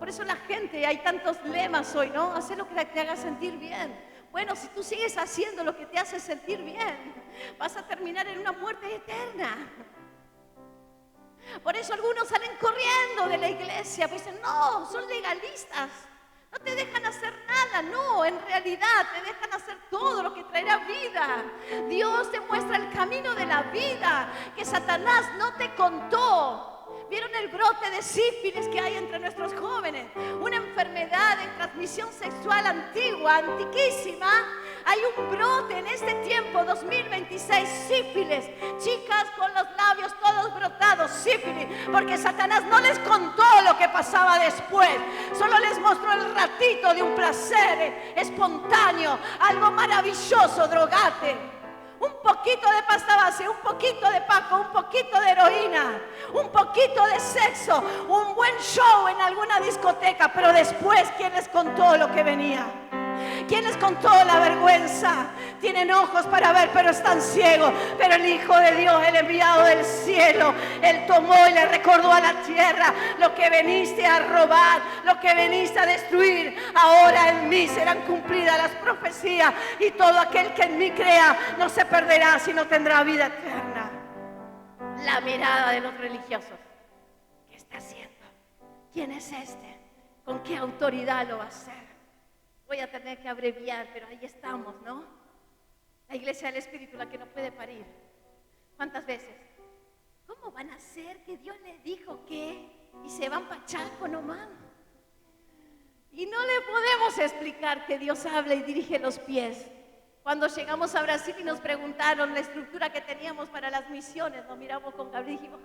Por eso la gente, hay tantos lemas hoy, ¿no? Haz lo que te haga sentir bien. Bueno, si tú sigues haciendo lo que te hace sentir bien, vas a terminar en una muerte eterna. Por eso algunos salen corriendo de la iglesia, pues dicen, no, son legalistas, no te dejan hacer nada. No, en realidad te dejan hacer todo lo que traerá vida. Dios te muestra el camino de la vida que Satanás no te contó. ¿Vieron el brote de sífilis que hay entre nuestros jóvenes? Una enfermedad de transmisión sexual antigua, antiquísima. Hay un brote en este tiempo, 2026, sífilis. Chicas con los labios todos brotados, sífilis. Porque Satanás no les contó lo que pasaba después. Solo les mostró el ratito de un placer espontáneo, algo maravilloso, drogate. Un poquito de pasta base, un poquito de paco, un poquito de heroína, un poquito de sexo, un buen show en alguna discoteca. Pero después, ¿quién les contó lo que venía? ¿Quién les contó la vergüenza? Tienen ojos para ver, pero están ciegos. Pero el Hijo de Dios, el enviado del cielo, Él tomó y le recordó a la tierra: lo que veniste a robar, lo que veniste a destruir, ahora en mí serán cumplidas las profecías. Y todo aquel que en mí crea no se perderá, sino tendrá vida eterna. La mirada de los religiosos: ¿qué está haciendo? ¿Quién es este? ¿Con qué autoridad lo va a hacer? Voy a tener que abreviar, pero ahí estamos, ¿no? La iglesia del Espíritu, la que no puede parir. ¿Cuántas veces? ¿Cómo van a hacer que Dios les dijo qué? Y se van para Chaco nomás. Y no le podemos explicar que Dios habla y dirige los pies. Cuando llegamos a Brasil y nos preguntaron la estructura que teníamos para las misiones, nos miramos con Gabriel y dijimos,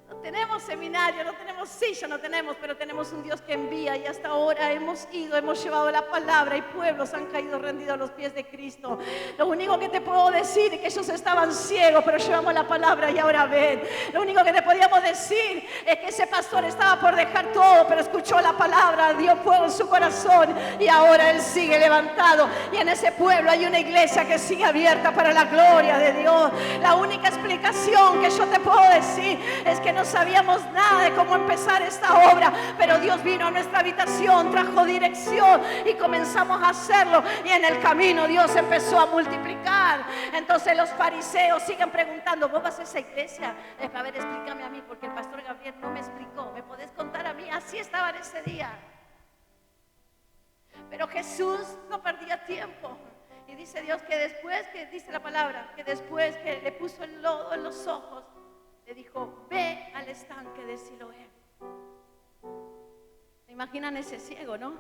no tenemos seminario, no tenemos silla, no tenemos, pero tenemos un Dios que envía y hasta ahora hemos ido, hemos llevado la palabra y pueblos han caído rendidos a los pies de Cristo. Lo único que te puedo decir es que ellos estaban ciegos, pero llevamos la palabra y ahora ven. Lo único que te podíamos decir es que ese pastor estaba por dejar todo, pero escuchó la palabra, dio fuego en su corazón y ahora él sigue levantado. Y en ese pueblo hay una iglesia que sigue abierta para la gloria de Dios. La única explicación que yo te puedo decir es que no sabíamos nada de cómo empezar esta obra, pero Dios vino a nuestra habitación, trajo dirección y comenzamos a hacerlo, y en el camino Dios empezó a multiplicar. Entonces los fariseos siguen preguntando: ¿vos vas a esa iglesia? A ver, explícame a mí, porque el pastor Gabriel no me explicó. ¿Me podés contar a mí? Así estaban ese día. Pero Jesús no perdía tiempo. Y dice Dios que después, que dice la palabra, que después que le puso el lodo en los ojos, le dijo: ve al estanque de Siloé. ¿Se imaginan ese ciego, no?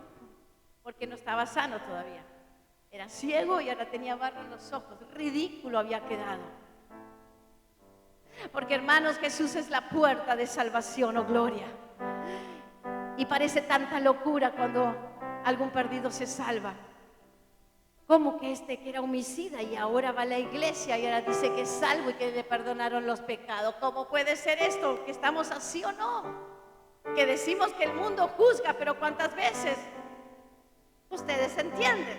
Porque no estaba sano todavía. Era ciego y ahora tenía barro en los ojos. Ridículo había quedado. Porque, hermanos, Jesús es la puerta de salvación, oh gloria. Y parece tanta locura cuando algún perdido se salva. ¿Cómo que que era homicida y ahora va a la iglesia y ahora dice que es salvo y que le perdonaron los pecados? ¿Cómo puede ser esto? ¿Que estamos así o no? Que decimos que el mundo juzga, pero ¿cuántas veces? Ustedes entienden.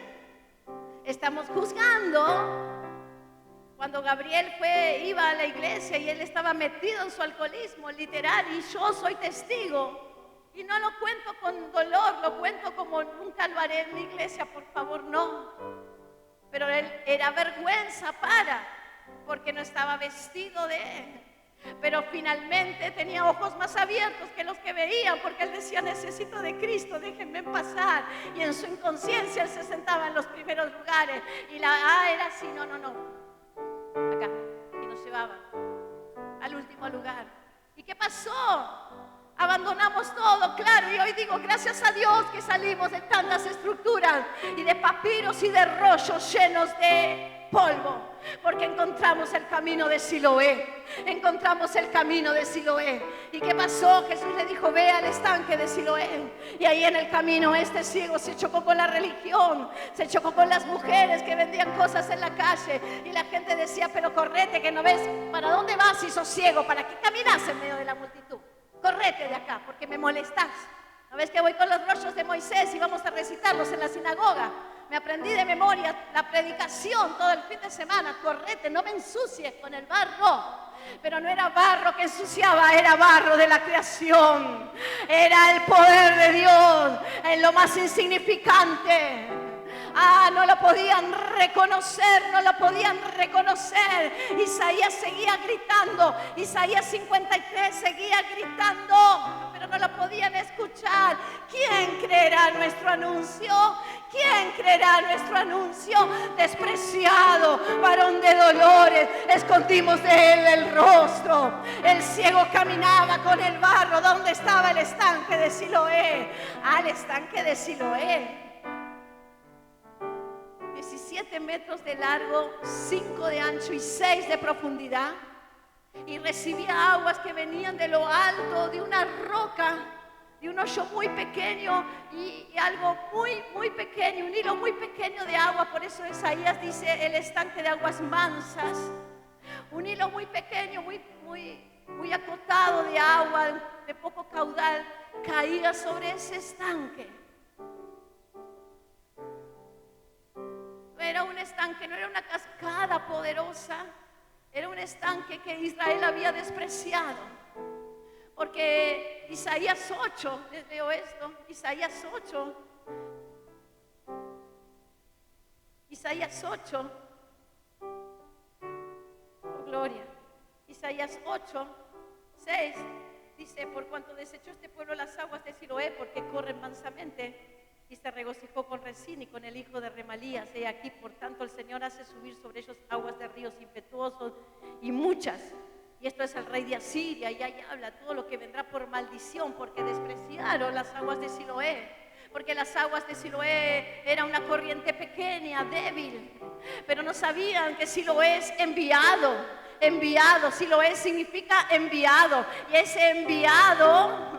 Estamos juzgando. Cuando Gabriel iba a la iglesia y él estaba metido en su alcoholismo, literal, y yo soy testigo. Y no lo cuento con dolor, lo cuento como nunca lo haré en mi iglesia, por favor, no. Pero él era vergüenza porque no estaba vestido de él. Pero finalmente tenía ojos más abiertos que los que veían, porque él decía: necesito de Cristo, déjenme pasar. Y en su inconsciencia él se sentaba en los primeros lugares. Y era así, no. Acá. Y nos llevaban al último lugar. ¿Y qué pasó? Abandonamos todo, claro, y hoy digo gracias a Dios que salimos de tantas estructuras y de papiros y de rollos llenos de polvo, porque encontramos el camino de Siloé. Encontramos el camino de Siloé. ¿Y qué pasó? Jesús le dijo: ve al estanque de Siloé. Y ahí en el camino este ciego se chocó con la religión, se chocó con las mujeres que vendían cosas en la calle, y la gente decía: pero correte, que no ves para dónde vas si sos ciego, ¿para qué caminas en medio de la multitud? Correte de acá, porque me molestás. ¿No ves que voy con los rollos de Moisés y vamos a recitarlos en la sinagoga? Me aprendí de memoria la predicación todo el fin de semana. Correte, no me ensucies con el barro. Pero no era barro que ensuciaba, era barro de la creación. Era el poder de Dios en lo más insignificante. No lo podían reconocer, no lo podían reconocer. Isaías seguía gritando, Isaías 53 seguía gritando, pero no lo podían escuchar. ¿Quién creerá nuestro anuncio? ¿Quién creerá nuestro anuncio? Despreciado, varón de dolores, escondimos de él el rostro. El ciego caminaba con el barro. ¿Dónde estaba el estanque de Siloé? El estanque de Siloé. 17 metros de largo, 5 de ancho y 6 de profundidad, y recibía aguas que venían de lo alto, de una roca, de un hoyo muy pequeño y algo muy pequeño, un hilo muy pequeño de agua. Por eso Isaías dice el estanque de aguas mansas. Un hilo muy pequeño, muy acotado de agua, de poco caudal, caía sobre ese estanque. No era un estanque, no era una cascada poderosa, era un estanque que Israel había despreciado. Porque Isaías 8, les leo esto, Isaías 8, oh gloria, Isaías 8, 6, dice: por cuanto desechó este pueblo las aguas de Siloé, porque corren mansamente, y se regocijó con Resín y con el hijo de Remalías. He aquí, por tanto, el Señor hace subir sobre ellos aguas de ríos impetuosos y muchas. Y esto es el rey de Asiria, y ahí habla todo lo que vendrá por maldición, porque despreciaron las aguas de Siloé. Porque las aguas de Siloé era una corriente pequeña, débil, pero no sabían que Siloé es enviado. enviado. Siloé significa enviado. Y ese enviado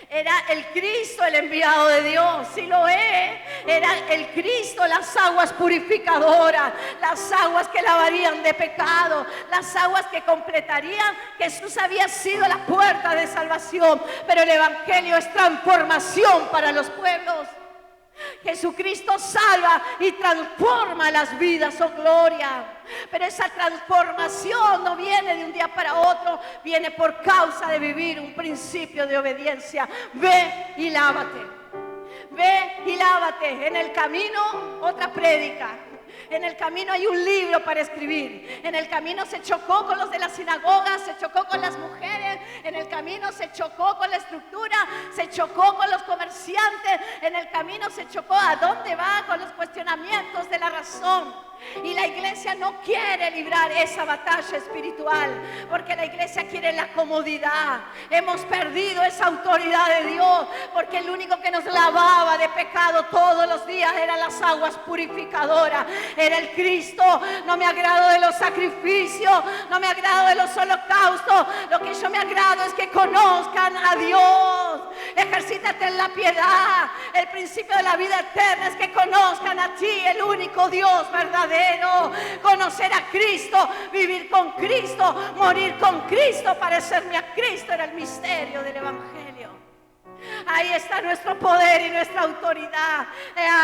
era el Cristo, el enviado de Dios. Siloé era el Cristo, las aguas purificadoras, las aguas que lavarían de pecado, las aguas que completarían. Jesús había sido la puerta de salvación, pero el evangelio es transformación para los pueblos. Jesucristo salva y transforma las vidas, oh gloria. Pero esa transformación no viene de un día para otro, viene por causa de vivir un principio de obediencia. Ve y lávate. Ve y lávate. En el camino, otra prédica. En el camino hay un libro para escribir. En el camino se chocó con los de la sinagoga, se chocó con las mujeres. En el camino se chocó con la estructura, se chocó con los comerciantes. En el camino se chocó a dónde va con los cuestionamientos de la razón. Y la iglesia no quiere librar esa batalla espiritual, porque la iglesia quiere la comodidad. Hemos perdido esa autoridad de Dios, porque el único que nos lavaba de pecado todos los días eran las aguas purificadoras, era el Cristo. No me agrado de los sacrificios, no me agrado de los holocaustos. Lo que yo me agrado es que conozcan a Dios. Ejercítate en la piedad. El principio de la vida eterna es que conozcan a ti, el único Dios verdadero. Conocer a Cristo, vivir con Cristo, morir con Cristo, parecerme a Cristo, era el misterio del evangelio. Ahí está nuestro poder y nuestra autoridad.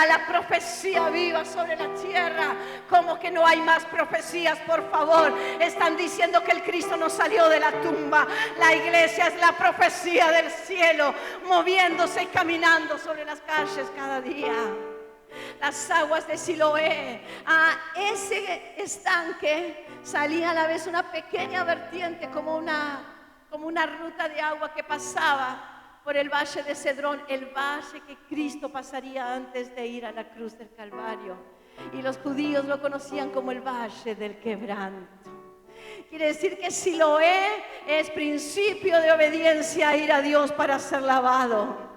La profecía viva sobre la tierra. Como que no hay más profecías, por favor. Están diciendo que el Cristo no salió de la tumba. La iglesia es la profecía del cielo, moviéndose y caminando sobre las calles cada día. Las aguas de Siloé, a ese estanque salía a la vez una pequeña vertiente, como una ruta de agua que pasaba por el valle de Cedrón, el valle que Cristo pasaría antes de ir a la cruz del Calvario. Y los judíos lo conocían como el valle del quebranto. Quiere decir que Siloé es principio de obediencia a ir a Dios para ser lavado.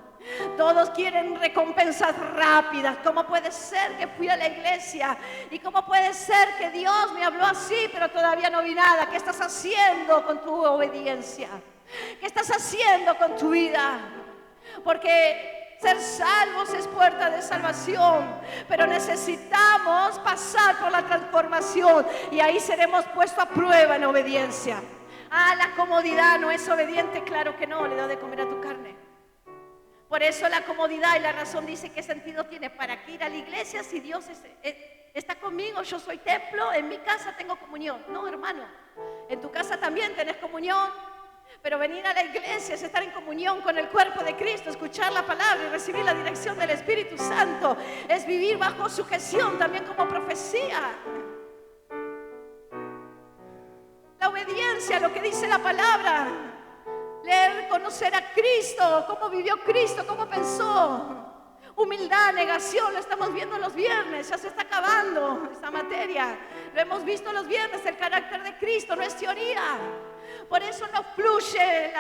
Todos quieren recompensas rápidas. ¿Cómo puede ser que fui a la iglesia? ¿Y cómo puede ser que Dios me habló así, pero todavía no vi nada? ¿Qué estás haciendo con tu obediencia? ¿Qué estás haciendo con tu vida? Porque ser salvos es puerta de salvación, pero necesitamos pasar por la transformación y ahí seremos puestos a prueba en obediencia. La comodidad no es obediente, claro que no, le da de comer a tu carne. Por eso la comodidad y la razón dice qué sentido tiene. ¿Para qué ir a la iglesia si Dios está conmigo? Yo soy templo, en mi casa tengo comunión. No, hermano, en tu casa también tenés comunión. Pero venir a la iglesia es estar en comunión con el cuerpo de Cristo, escuchar la palabra y recibir la dirección del Espíritu Santo. Es vivir bajo sujeción también como profecía. La obediencia a lo que dice la palabra. Leer, conocer a Cristo, cómo vivió Cristo, cómo pensó. Humildad, negación, lo estamos viendo los viernes, ya se está acabando esta materia. Lo hemos visto los viernes, el carácter de Cristo, no es teoría. Por eso no fluye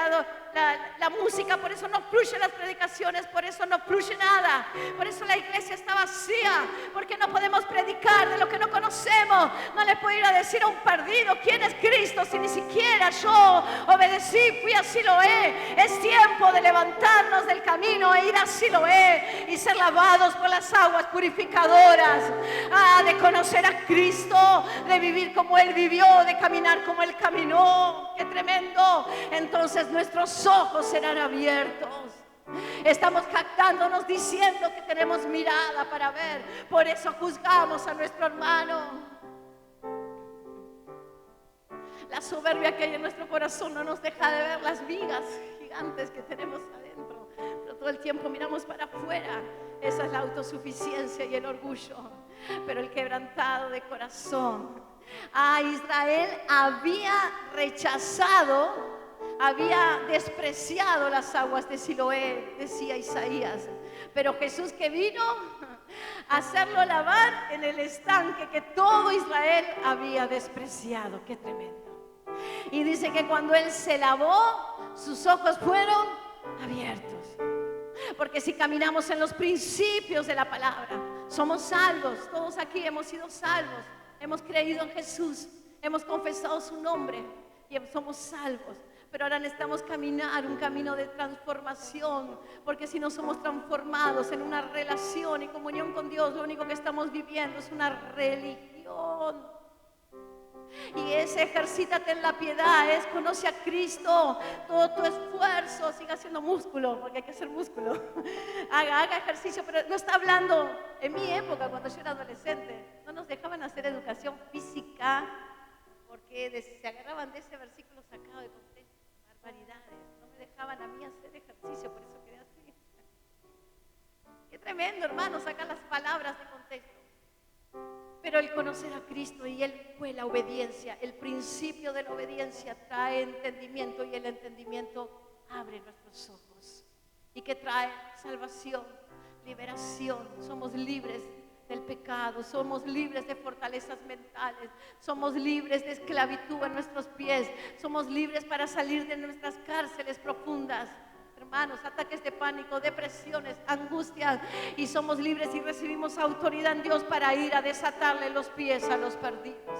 la música, por eso no fluyen las predicaciones, por eso no fluye nada. Por eso la iglesia está vacía, porque no podemos predicar de lo que no conocemos. No le puedo ir a decir a un perdido quién es Cristo si ni siquiera yo obedecí, fui a Siloé. Es tiempo de levantarnos del camino e ir a Siloé y ser lavados por las aguas purificadoras. De conocer a Cristo, de vivir como Él vivió, de caminar como Él caminó. ¡Qué tremendo! Entonces nuestros ojos serán abiertos. Estamos jactándonos diciendo que tenemos mirada para ver. Por eso juzgamos a nuestro hermano. La soberbia que hay en nuestro corazón no nos deja de ver las vigas gigantes que tenemos adentro. Pero todo el tiempo miramos para afuera. Esa es la autosuficiencia y el orgullo. Pero el quebrantado de corazón. Israel había rechazado, había despreciado las aguas de Siloé, decía Isaías. Pero Jesús que vino a hacerlo lavar en el estanque que todo Israel había despreciado. ¡Qué tremendo! Y dice que cuando Él se lavó, sus ojos fueron abiertos. Porque si caminamos en los principios de la palabra, somos salvos. Todos aquí hemos sido salvos. Hemos creído en Jesús, hemos confesado su nombre y somos salvos. Pero ahora necesitamos caminar un camino de transformación, porque si no somos transformados en una relación y comunión con Dios, lo único que estamos viviendo es una religión. Y es ejercítate en la piedad, es conoce a Cristo, todo tu esfuerzo, siga haciendo músculo, porque hay que hacer músculo. Haga ejercicio, pero no está hablando, en mi época, cuando yo era adolescente, no nos dejaban hacer educación física, porque se agarraban de ese versículo sacado de contexto, barbaridades, no me dejaban a mí hacer ejercicio, por eso quedé así. Qué tremendo, hermano, sacar las palabras de contexto. Pero el conocer a Cristo y Él fue la obediencia, el principio de la obediencia trae entendimiento y el entendimiento abre nuestros ojos. ¿Y que trae? Salvación, liberación, somos libres del pecado, somos libres de fortalezas mentales, somos libres de esclavitud en nuestros pies, somos libres para salir de nuestras cárceles profundas. Hermanos, ataques de pánico, depresiones, angustias, y somos libres y recibimos autoridad en Dios para ir a desatarle los pies a los perdidos.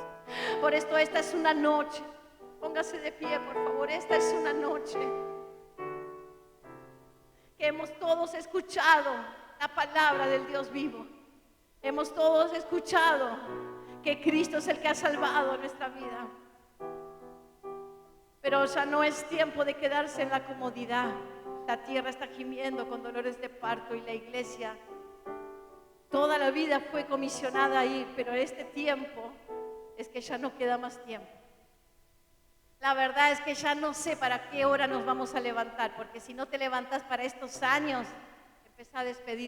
Por esto esta es una noche, póngase de pie por favor, esta es una noche que hemos todos escuchado la palabra del Dios vivo, hemos todos escuchado que Cristo es el que ha salvado nuestra vida, pero ya no es tiempo de quedarse en la comodidad. La tierra está gimiendo con dolores de parto y la iglesia toda la vida fue comisionada a ir, pero este tiempo es que ya no queda más tiempo. La verdad es que ya no sé para qué hora nos vamos a levantar, porque si no te levantas para estos años, empezá a despedir.